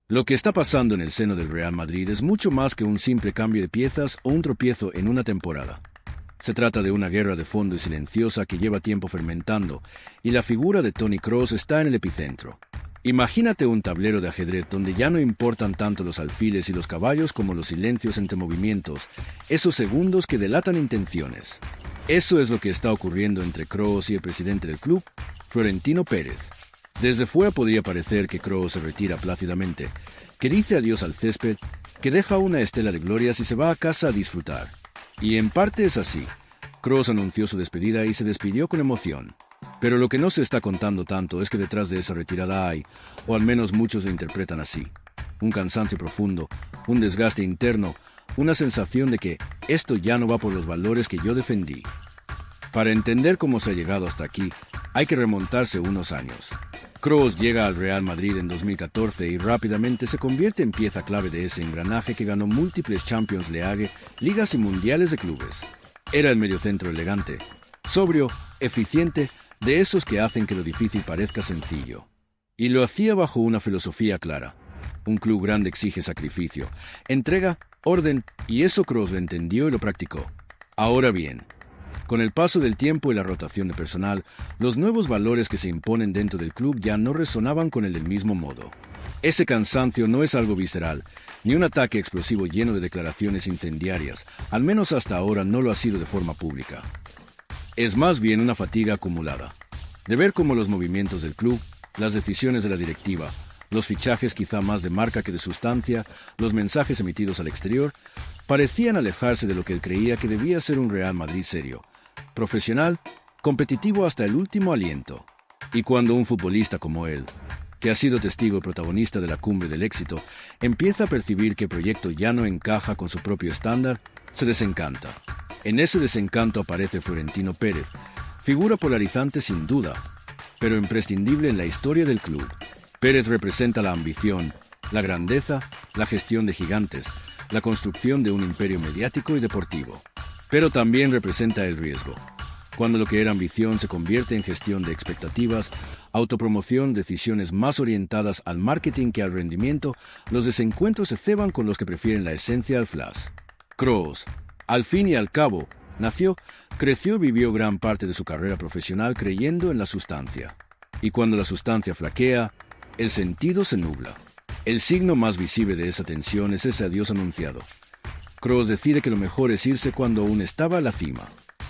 Lo que está pasando en el seno del Real Madrid es mucho más que un simple cambio de piezas o un tropiezo en una temporada. Se trata de una guerra de fondo y silenciosa que lleva tiempo fermentando, y la figura de Toni Kroos está en el epicentro. Imagínate un tablero de ajedrez donde ya no importan tanto los alfiles y los caballos como los silencios entre movimientos, esos segundos que delatan intenciones. Eso es lo que está ocurriendo entre Kroos y el presidente del club, Florentino Pérez. Desde fuera podría parecer que Kroos se retira plácidamente, que dice adiós al césped, que deja una estela de glorias y se va a casa a disfrutar. Y en parte es así. Kroos anunció su despedida y se despidió con emoción. Pero lo que no se está contando tanto es que detrás de esa retirada hay, o al menos muchos lo interpretan así, un cansancio profundo, un desgaste interno, una sensación de que esto ya no va por los valores que yo defendí. Para entender cómo se ha llegado hasta aquí, hay que remontarse unos años. Kroos llega al Real Madrid en 2014 y rápidamente se convierte en pieza clave de ese engranaje que ganó múltiples Champions League, ligas y mundiales de clubes. Era el mediocentro elegante, sobrio, eficiente, de esos que hacen que lo difícil parezca sencillo. Y lo hacía bajo una filosofía clara. Un club grande exige sacrificio, entrega, orden, y eso Kroos lo entendió y lo practicó. Ahora bien, con el paso del tiempo y la rotación de personal, los nuevos valores que se imponen dentro del club ya no resonaban con el del mismo modo. Ese cansancio no es algo visceral, ni un ataque explosivo lleno de declaraciones incendiarias, al menos hasta ahora no lo ha sido de forma pública. Es más bien una fatiga acumulada, de ver cómo los movimientos del club, las decisiones de la directiva, los fichajes quizá más de marca que de sustancia, los mensajes emitidos al exterior, parecían alejarse de lo que él creía que debía ser un Real Madrid serio, profesional, competitivo hasta el último aliento. Y cuando un futbolista como él, que ha sido testigo y protagonista de la cumbre del éxito, empieza a percibir que el proyecto ya no encaja con su propio estándar, se desencanta. En ese desencanto aparece Florentino Pérez, figura polarizante sin duda, pero imprescindible en la historia del club. Pérez representa la ambición, la grandeza, la gestión de gigantes, la construcción de un imperio mediático y deportivo. Pero también representa el riesgo. Cuando lo que era ambición se convierte en gestión de expectativas, autopromoción, decisiones más orientadas al marketing que al rendimiento, los desencuentros se ceban con los que prefieren la esencia al flash. Kroos, al fin y al cabo, nació, creció y vivió gran parte de su carrera profesional creyendo en la sustancia. Y cuando la sustancia flaquea, el sentido se nubla. El signo más visible de esa tensión es ese adiós anunciado. Kroos decide que lo mejor es irse cuando aún estaba a la cima.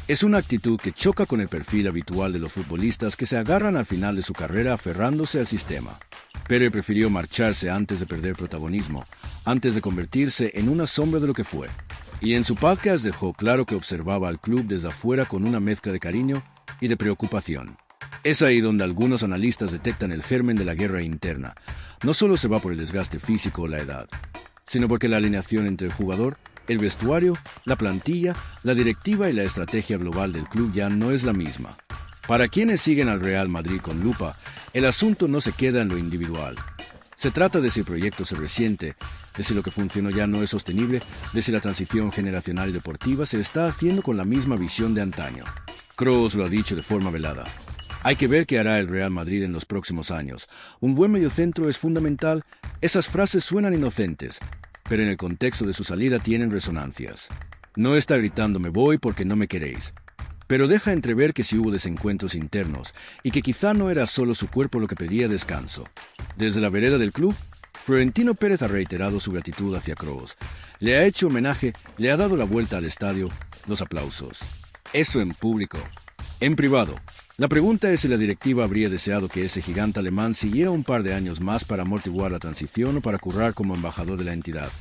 Es una actitud que choca con el perfil habitual de los futbolistas que se agarran al final de su carrera aferrándose al sistema. Pero él prefirió marcharse antes de perder protagonismo, antes de convertirse en una sombra de lo que fue. Y en su podcast dejó claro que observaba al club desde afuera con una mezcla de cariño y de preocupación. Es ahí donde algunos analistas detectan el germen de la guerra interna. No solo se va por el desgaste físico o la edad, sino porque la alineación entre el jugador, el vestuario, la plantilla, la directiva y la estrategia global del club ya no es la misma. Para quienes siguen al Real Madrid con lupa, el asunto no se queda en lo individual. Se trata de si el proyecto se resiente, de si lo que funcionó ya no es sostenible, de si la transición generacional y deportiva se está haciendo con la misma visión de antaño. Kroos lo ha dicho de forma velada. Hay que ver qué hará el Real Madrid en los próximos años. Un buen mediocentro es fundamental. Esas frases suenan inocentes, pero en el contexto de su salida tienen resonancias. No está gritando me voy porque no me queréis, pero deja entrever que sí hubo desencuentros internos y que quizá no era solo su cuerpo lo que pedía descanso. Desde la vereda del club, Florentino Pérez ha reiterado su gratitud hacia Kroos. Le ha hecho homenaje, le ha dado la vuelta al estadio, los aplausos. Eso en público. En privado, la pregunta es si la directiva habría deseado que ese gigante alemán siguiera un par de años más para amortiguar la transición o para currar como embajador de la entidad,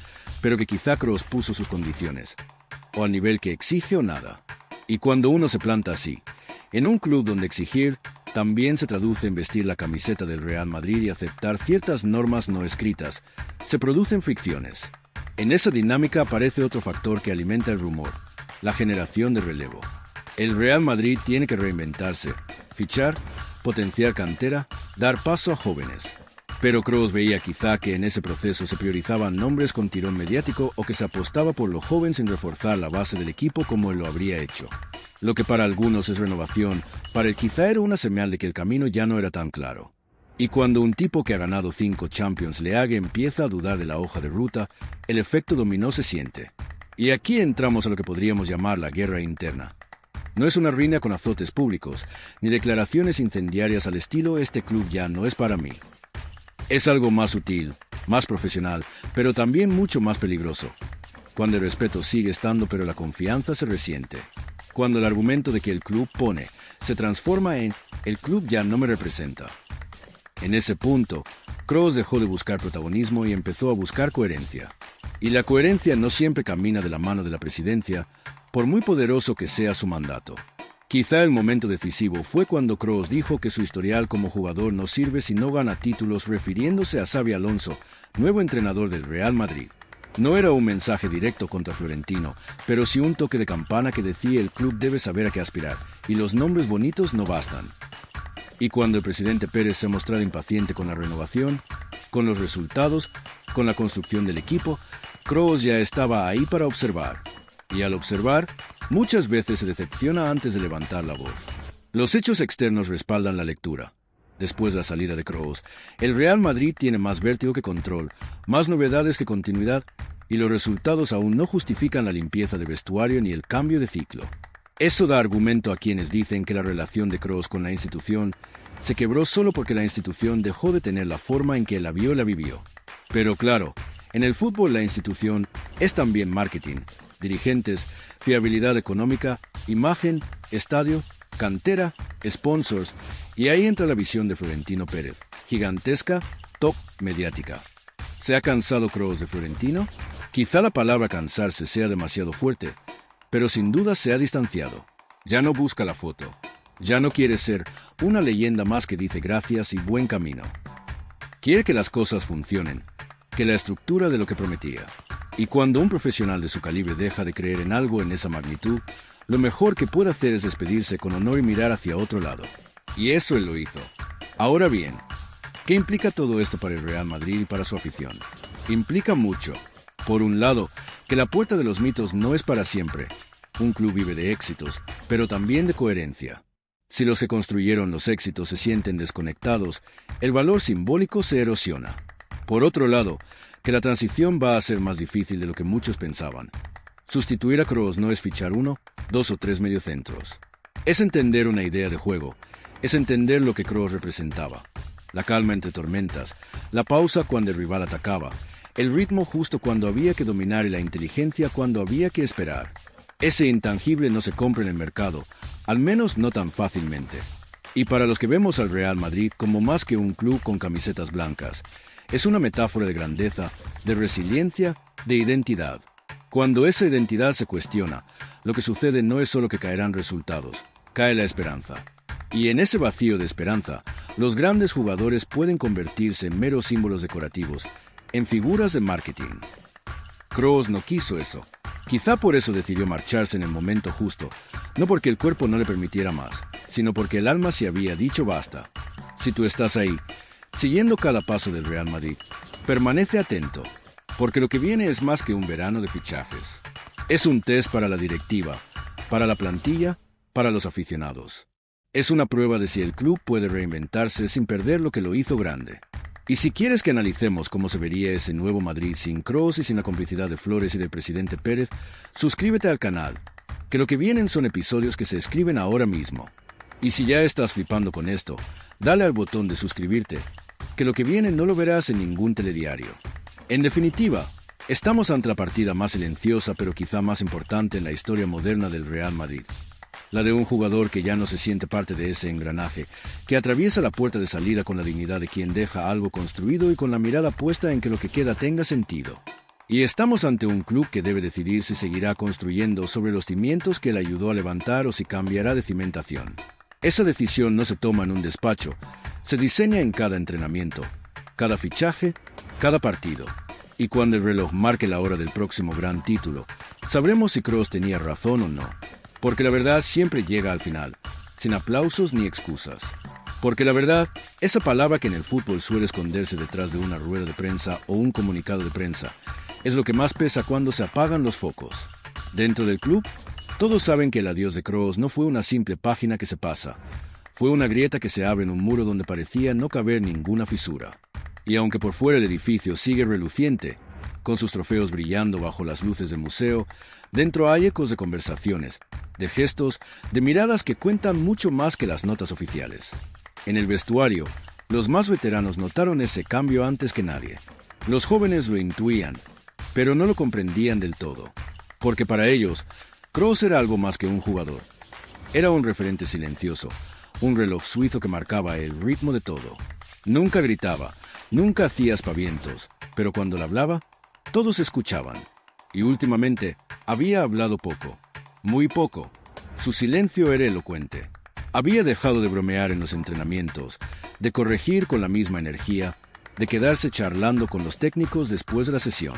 pero que quizá Kroos puso sus condiciones, o al nivel que exige o nada. Y cuando uno se planta así, en un club donde exigir también se traduce en vestir la camiseta del Real Madrid y aceptar ciertas normas no escritas, se producen fricciones. En esa dinámica aparece otro factor que alimenta el rumor, la generación de relevo. El Real Madrid tiene que reinventarse, fichar, potenciar cantera, dar paso a jóvenes. Pero Kroos veía quizá que en ese proceso se priorizaban nombres con tirón mediático o que se apostaba por lo joven sin reforzar la base del equipo como él lo habría hecho. Lo que para algunos es renovación, para él quizá era una señal de que el camino ya no era tan claro. Y cuando un tipo que ha ganado 5 Champions League empieza a dudar de la hoja de ruta, el efecto dominó se siente. Y aquí entramos a lo que podríamos llamar la guerra interna. No es una riña con azotes públicos, ni declaraciones incendiarias al estilo «este club ya no es para mí». Es algo más sutil, más profesional, pero también mucho más peligroso. Cuando el respeto sigue estando pero la confianza se resiente. Cuando el argumento de que el club pone se transforma en «el club ya no me representa». En ese punto, Kroos dejó de buscar protagonismo y empezó a buscar coherencia. Y la coherencia no siempre camina de la mano de la presidencia, por muy poderoso que sea su mandato. Quizá el momento decisivo fue cuando Kroos dijo que su historial como jugador no sirve si no gana títulos, refiriéndose a Xabi Alonso, nuevo entrenador del Real Madrid. No era un mensaje directo contra Florentino, pero sí un toque de campana que decía el club debe saber a qué aspirar, y los nombres bonitos no bastan. Y cuando el presidente Pérez se mostraba impaciente con la renovación, con los resultados, con la construcción del equipo, Kroos ya estaba ahí para observar. Y al observar, muchas veces se decepciona antes de levantar la voz. Los hechos externos respaldan la lectura. Después de la salida de Kroos, el Real Madrid tiene más vértigo que control, más novedades que continuidad, y los resultados aún no justifican la limpieza de vestuario ni el cambio de ciclo. Eso da argumento a quienes dicen que la relación de Kroos con la institución se quebró solo porque la institución dejó de tener la forma en que la vio y la vivió. Pero claro, en el fútbol la institución es también marketing, dirigentes, fiabilidad económica, imagen, estadio, cantera, sponsors, y ahí entra la visión de Florentino Pérez, gigantesca, top mediática. ¿Se ha cansado Kroos de Florentino? Quizá la palabra cansarse sea demasiado fuerte, pero sin duda se ha distanciado. Ya no busca la foto. Ya no quiere ser una leyenda más que dice gracias y buen camino. Quiere que las cosas funcionen, que la estructura de lo que prometía. Y cuando un profesional de su calibre deja de creer en algo en esa magnitud, lo mejor que puede hacer es despedirse con honor y mirar hacia otro lado. Y eso él lo hizo. Ahora bien, ¿qué implica todo esto para el Real Madrid y para su afición? Implica mucho. Por un lado, que la puerta de los mitos no es para siempre. Un club vive de éxitos, pero también de coherencia. Si los que construyeron los éxitos se sienten desconectados, el valor simbólico se erosiona. Por otro lado, que la transición va a ser más difícil de lo que muchos pensaban. Sustituir a Kroos no es fichar 1, 2 o 3 mediocentros. Es entender una idea de juego, es entender lo que Kroos representaba. La calma entre tormentas, la pausa cuando el rival atacaba, el ritmo justo cuando había que dominar y la inteligencia cuando había que esperar. Ese intangible no se compra en el mercado, al menos no tan fácilmente. Y para los que vemos al Real Madrid como más que un club con camisetas blancas, es una metáfora de grandeza, de resiliencia, de identidad. Cuando esa identidad se cuestiona, lo que sucede no es solo que caerán resultados, cae la esperanza. Y en ese vacío de esperanza, los grandes jugadores pueden convertirse en meros símbolos decorativos, en figuras de marketing. Kroos no quiso eso. Quizá por eso decidió marcharse en el momento justo, no porque el cuerpo no le permitiera más, sino porque el alma se había dicho basta. Si tú estás ahí, siguiendo cada paso del Real Madrid, permanece atento, porque lo que viene es más que un verano de fichajes. Es un test para la directiva, para la plantilla, para los aficionados. Es una prueba de si el club puede reinventarse sin perder lo que lo hizo grande. Y si quieres que analicemos cómo se vería ese nuevo Madrid sin Kroos y sin la complicidad de Flores y del presidente Pérez, suscríbete al canal, que lo que vienen son episodios que se escriben ahora mismo. Y si ya estás flipando con esto, dale al botón de suscribirte, que lo que viene no lo verás en ningún telediario. En definitiva, estamos ante la partida más silenciosa pero quizá más importante en la historia moderna del Real Madrid. La de un jugador que ya no se siente parte de ese engranaje, que atraviesa la puerta de salida con la dignidad de quien deja algo construido y con la mirada puesta en que lo que queda tenga sentido. Y estamos ante un club que debe decidir si seguirá construyendo sobre los cimientos que le ayudó a levantar o si cambiará de cimentación. Esa decisión no se toma en un despacho, se diseña en cada entrenamiento, cada fichaje, cada partido. Y cuando el reloj marque la hora del próximo gran título, sabremos si Kroos tenía razón o no. Porque la verdad siempre llega al final, sin aplausos ni excusas. Porque la verdad, esa palabra que en el fútbol suele esconderse detrás de una rueda de prensa o un comunicado de prensa, es lo que más pesa cuando se apagan los focos. Dentro del club, todos saben que el adiós de Kroos no fue una simple página que se pasa. Fue una grieta que se abre en un muro donde parecía no caber ninguna fisura. Y aunque por fuera el edificio sigue reluciente, con sus trofeos brillando bajo las luces del museo, dentro hay ecos de conversaciones, de gestos, de miradas que cuentan mucho más que las notas oficiales. En el vestuario, los más veteranos notaron ese cambio antes que nadie. Los jóvenes lo intuían, pero no lo comprendían del todo, porque para ellos, Kroos era algo más que un jugador. Era un referente silencioso, un reloj suizo que marcaba el ritmo de todo. Nunca gritaba, nunca hacía aspavientos, pero cuando le hablaba, todos escuchaban. Y últimamente, había hablado poco, muy poco. Su silencio era elocuente. Había dejado de bromear en los entrenamientos, de corregir con la misma energía, de quedarse charlando con los técnicos después de la sesión.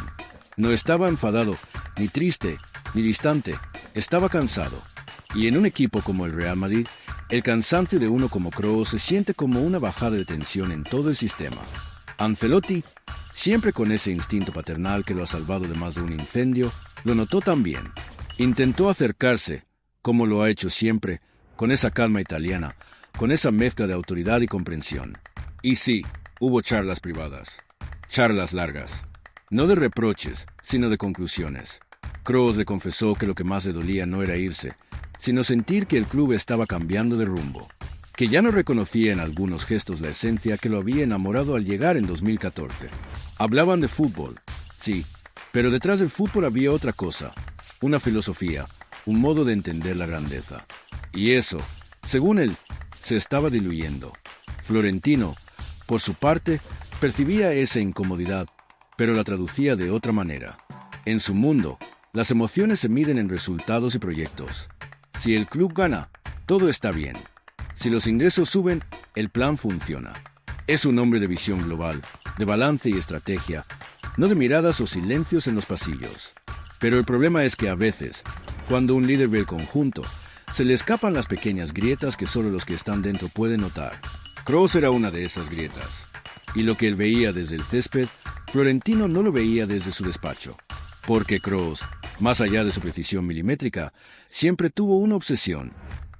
No estaba enfadado, ni triste, ni distante. Estaba cansado. Y en un equipo como el Real Madrid, el cansancio de uno como Kroos se siente como una bajada de tensión en todo el sistema. Ancelotti, siempre con ese instinto paternal que lo ha salvado de más de un incendio, lo notó también. Intentó acercarse, como lo ha hecho siempre, con esa calma italiana, con esa mezcla de autoridad y comprensión. Y sí, hubo charlas privadas, charlas largas, no de reproches, sino de conclusiones. Kroos le confesó que lo que más le dolía no era irse, sino sentir que el club estaba cambiando de rumbo, que ya no reconocía en algunos gestos la esencia que lo había enamorado al llegar en 2014. Hablaban de fútbol, sí, pero detrás del fútbol había otra cosa, una filosofía, un modo de entender la grandeza. Y eso, según él, se estaba diluyendo. Florentino, por su parte, percibía esa incomodidad, pero la traducía de otra manera. En su mundo, las emociones se miden en resultados y proyectos. Si el club gana, todo está bien. Si los ingresos suben, el plan funciona. Es un hombre de visión global, de balance y estrategia, no de miradas o silencios en los pasillos. Pero el problema es que a veces, cuando un líder ve el conjunto, se le escapan las pequeñas grietas que solo los que están dentro pueden notar. Kroos era una de esas grietas. Y lo que él veía desde el césped, Florentino no lo veía desde su despacho. Porque Kroos, más allá de su precisión milimétrica, siempre tuvo una obsesión: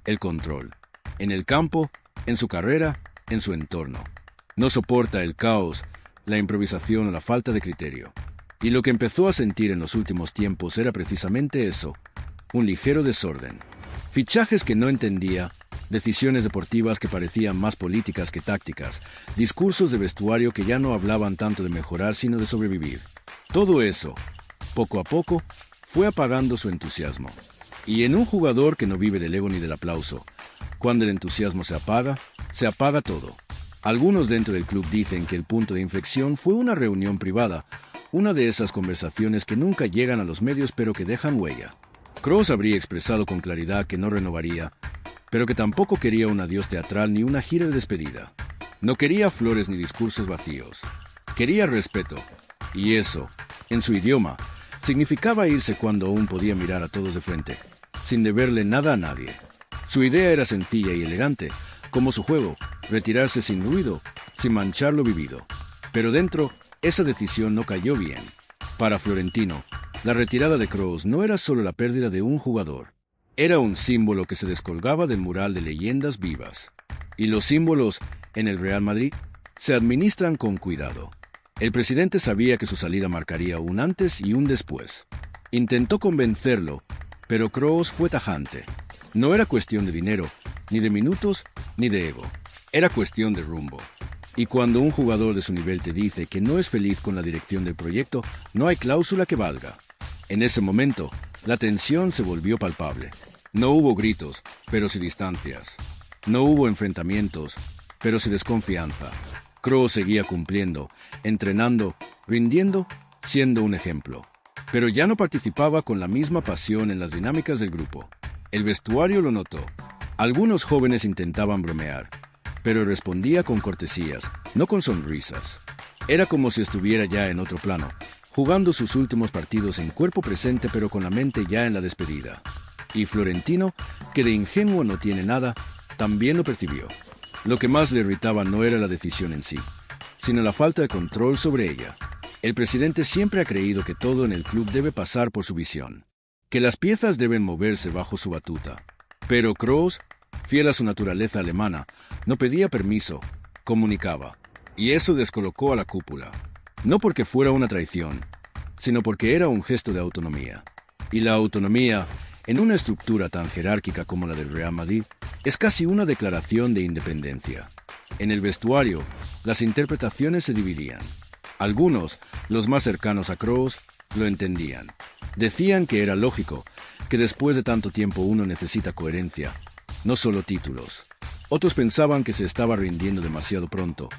el control. En el campo, en su carrera, en su entorno. No soporta el caos, la improvisación o la falta de criterio. Y lo que empezó a sentir en los últimos tiempos era precisamente eso: un ligero desorden. Fichajes que no entendía, decisiones deportivas que parecían más políticas que tácticas, discursos de vestuario que ya no hablaban tanto de mejorar sino de sobrevivir. Todo eso, poco a poco, fue apagando su entusiasmo. Y en un jugador que no vive del ego ni del aplauso, cuando el entusiasmo se apaga todo. Algunos dentro del club dicen que el punto de inflexión fue una reunión privada, una de esas conversaciones que nunca llegan a los medios pero que dejan huella. Kroos habría expresado con claridad que no renovaría, pero que tampoco quería un adiós teatral ni una gira de despedida. No quería flores ni discursos vacíos. Quería respeto. Y eso, en su idioma, significaba irse cuando aún podía mirar a todos de frente, sin deberle nada a nadie. Su idea era sencilla y elegante, como su juego: retirarse sin ruido, sin manchar lo vivido. Pero dentro, esa decisión no cayó bien. Para Florentino, la retirada de Kroos no era solo la pérdida de un jugador. Era un símbolo que se descolgaba del mural de leyendas vivas. Y los símbolos, en el Real Madrid, se administran con cuidado. El presidente sabía que su salida marcaría un antes y un después. Intentó convencerlo, pero Kroos fue tajante. No era cuestión de dinero, ni de minutos, ni de ego. Era cuestión de rumbo. Y cuando un jugador de su nivel te dice que no es feliz con la dirección del proyecto, no hay cláusula que valga. En ese momento, la tensión se volvió palpable. No hubo gritos, pero sí distancias. No hubo enfrentamientos, pero sí desconfianza. Kroos seguía cumpliendo, entrenando, rindiendo, siendo un ejemplo. Pero ya no participaba con la misma pasión en las dinámicas del grupo. El vestuario lo notó. Algunos jóvenes intentaban bromear, pero respondía con cortesías, no con sonrisas. Era como si estuviera ya en otro plano, jugando sus últimos partidos en cuerpo presente pero con la mente ya en la despedida. Y Florentino, que de ingenuo no tiene nada, también lo percibió. Lo que más le irritaba no era la decisión en sí, sino la falta de control sobre ella. El presidente siempre ha creído que todo en el club debe pasar por su visión, que las piezas deben moverse bajo su batuta. Pero Kroos Fiel a su naturaleza alemana, no pedía permiso, comunicaba. Y eso descolocó a la cúpula. No porque fuera una traición, sino porque era un gesto de autonomía. Y la autonomía, en una estructura tan jerárquica como la del Real Madrid, es casi una declaración de independencia. En el vestuario, las interpretaciones se dividían. Algunos, los más cercanos a Kroos, lo entendían. Decían que era lógico, que después de tanto tiempo uno necesita coherencia, no solo títulos. Otros pensaban que se estaba rindiendo demasiado pronto,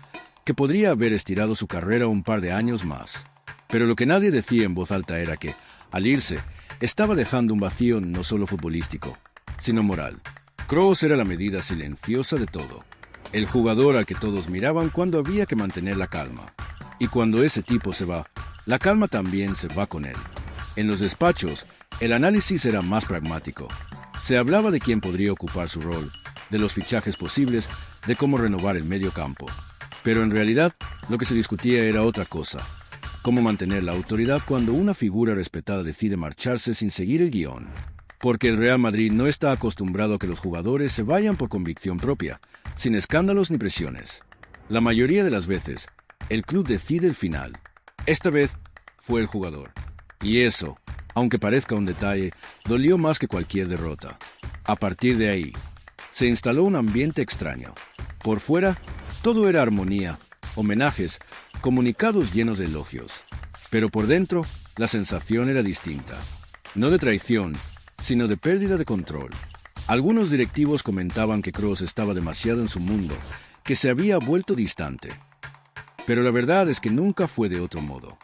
que podría haber estirado su carrera un par de años más. Pero lo que nadie decía en voz alta era que, al irse, estaba dejando un vacío no solo futbolístico, sino moral. Kroos era la medida silenciosa de todo. El jugador al que todos miraban cuando había que mantener la calma. Y cuando ese tipo se va, la calma también se va con él. En los despachos, el análisis era más pragmático. Se hablaba de quién podría ocupar su rol, de los fichajes posibles, de cómo renovar el medio campo. Pero en realidad, lo que se discutía era otra cosa. Cómo mantener la autoridad cuando una figura respetada decide marcharse sin seguir el guión. Porque el Real Madrid no está acostumbrado a que los jugadores se vayan por convicción propia, sin escándalos ni presiones. La mayoría de las veces, el club decide el final. Esta vez fue el jugador. Y eso, aunque parezca un detalle, dolió más que cualquier derrota. A partir de ahí, se instaló un ambiente extraño. Por fuera, todo era armonía, homenajes, comunicados llenos de elogios. Pero por dentro, la sensación era distinta. No de traición, sino de pérdida de control. Algunos directivos comentaban que Kroos estaba demasiado en su mundo, que se había vuelto distante. Pero la verdad es que nunca fue de otro modo.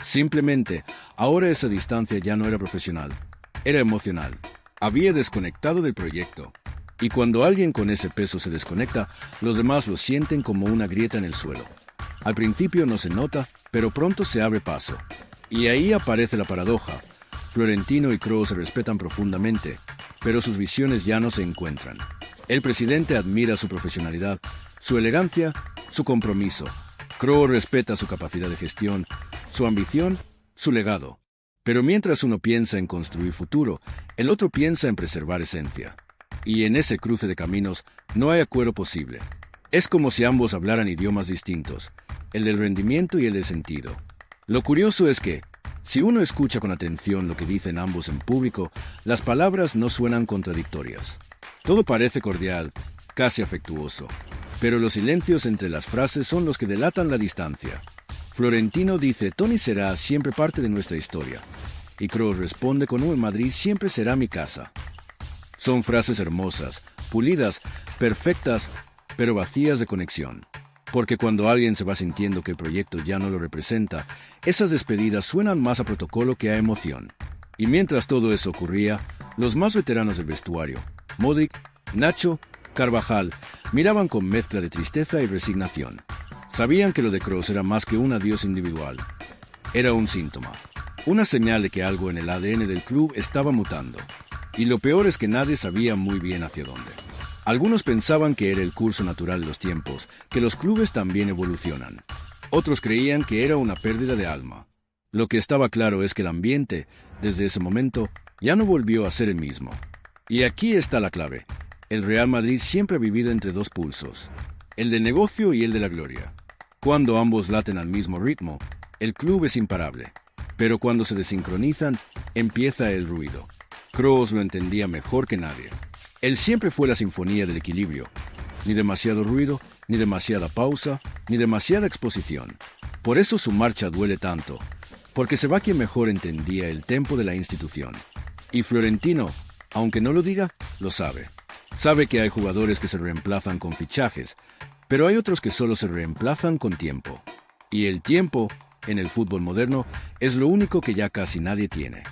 Simplemente, ahora esa distancia ya no era profesional, era emocional. Había desconectado del proyecto. Y cuando alguien con ese peso se desconecta, los demás lo sienten como una grieta en el suelo. Al principio no se nota, pero pronto se abre paso. Y ahí aparece la paradoja. Florentino y Kroos se respetan profundamente, pero sus visiones ya no se encuentran. El presidente admira su profesionalidad, su elegancia, su compromiso. Kroos respeta su capacidad de gestión, su ambición, su legado. Pero mientras uno piensa en construir futuro, el otro piensa en preservar esencia. Y en ese cruce de caminos no hay acuerdo posible. Es como si ambos hablaran idiomas distintos, el del rendimiento y el del sentido. Lo curioso es que, si uno escucha con atención lo que dicen ambos en público, las palabras no suenan contradictorias. Todo parece cordial, casi afectuoso, pero los silencios entre las frases son los que delatan la distancia. Florentino dice: Tony será siempre parte de nuestra historia. Y Kroos responde con: el Madrid siempre será mi casa. Son frases hermosas, pulidas, perfectas, pero vacías de conexión. Porque cuando alguien se va sintiendo que el proyecto ya no lo representa, esas despedidas suenan más a protocolo que a emoción. Y mientras todo eso ocurría, los más veteranos del vestuario, Modric, Nacho, Carvajal, miraban con mezcla de tristeza y resignación. Sabían que lo de Kroos era más que un adiós individual. Era un síntoma, una señal de que algo en el ADN del club estaba mutando. Y lo peor es que nadie sabía muy bien hacia dónde. Algunos pensaban que era el curso natural de los tiempos, que los clubes también evolucionan. Otros creían que era una pérdida de alma. Lo que estaba claro es que el ambiente, desde ese momento, ya no volvió a ser el mismo. Y aquí está la clave. El Real Madrid siempre ha vivido entre dos pulsos, el de negocio y el de la gloria. Cuando ambos laten al mismo ritmo, el club es imparable. Pero cuando se desincronizan, empieza el ruido. Kroos lo entendía mejor que nadie. Él siempre fue la sinfonía del equilibrio. Ni demasiado ruido, ni demasiada pausa, ni demasiada exposición. Por eso su marcha duele tanto, porque se va quien mejor entendía el tempo de la institución. Y Florentino, aunque no lo diga, lo sabe. Sabe que hay jugadores que se reemplazan con fichajes, pero hay otros que solo se reemplazan con tiempo. Y el tiempo, en el fútbol moderno, es lo único que ya casi nadie tiene.